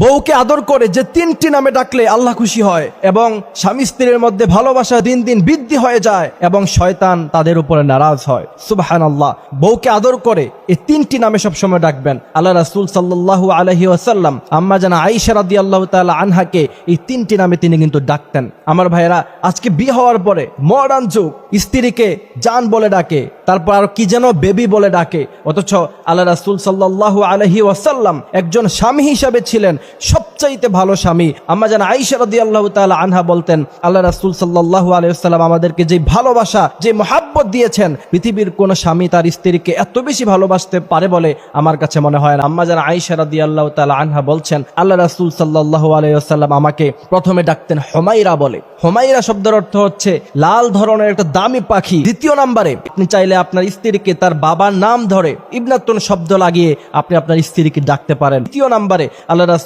বউকে আদর করে যে তিনটি নামে ডাকলে আল্লাহ খুশি হয় এবং স্বামী স্ত্রীর মধ্যে ভালোবাসা দিন দিন বৃদ্ধি হয়ে যায় এবং শয়তান তাদের উপরে নারাজ হয়। সুবহানাল্লাহ। বউকে আদর করে এই তিনটি নামে সবসময় ডাকবেন। আল্লাহ রাসূল সাল্লাল্লাহু আলাইহি ওয়াসাল্লাম আম্মা জানা আয়েশা রাদিয়াল্লাহু তাআলা আনহাকে এই তিনটি নামে তিনি কিন্তু ডাকতেন। আমার ভাইয়েরা, আজকে বিয়ে হওয়ার পরে মডার্ন যুগ, স্ত্রীকে জান বলে ডাকে, তারপর আর কি যেন বেবি বলে ডাকে, অথচ আল্লাহ রাসূল সাল্লাল্লাহু আলাইহি ওয়াসাল্লাম একজন স্বামী হিসাবে ছিলেন সবচাইতে ভালো স্বামী। আম্মা জান আয়েশা রাদিয়াল্লাহু তাআলা আনহা বলতেন, আল্লাহ রাসূল সাল্লাল্লাহু আলাইহি ওয়াসাল্লাম আমাদেরকে যে ভালোবাসা, যে মহব্বত দিয়েছেন, পৃথিবীর কোন স্বামী তার স্ত্রীকে এত বেশি ভালোবাসতে পারে বলে আমার কাছে মনে হয় না। আম্মা জান আয়েশা রাদিয়াল্লাহু তাআলা আনহা বলছেন, আল্লাহ রাসূল সাল্লাল্লাহু আলাইহি ওয়াসাল্লাম আমাকে প্রথমে ডাকতেন হুমাইরা বলে। হুমাইরা শব্দের অর্থ হচ্ছে লাল ধরনের একটা দামি পাখি। দ্বিতীয় নম্বরে আপনি চাইলে আপনার স্ত্রীকে তার বাবার নাম ধরে ইবনাতুন শব্দ লাগিয়ে আপনি আপনার স্ত্রীকে ডাকতে পারেন। তৃতীয় নম্বরে আল্লাহ রাসূল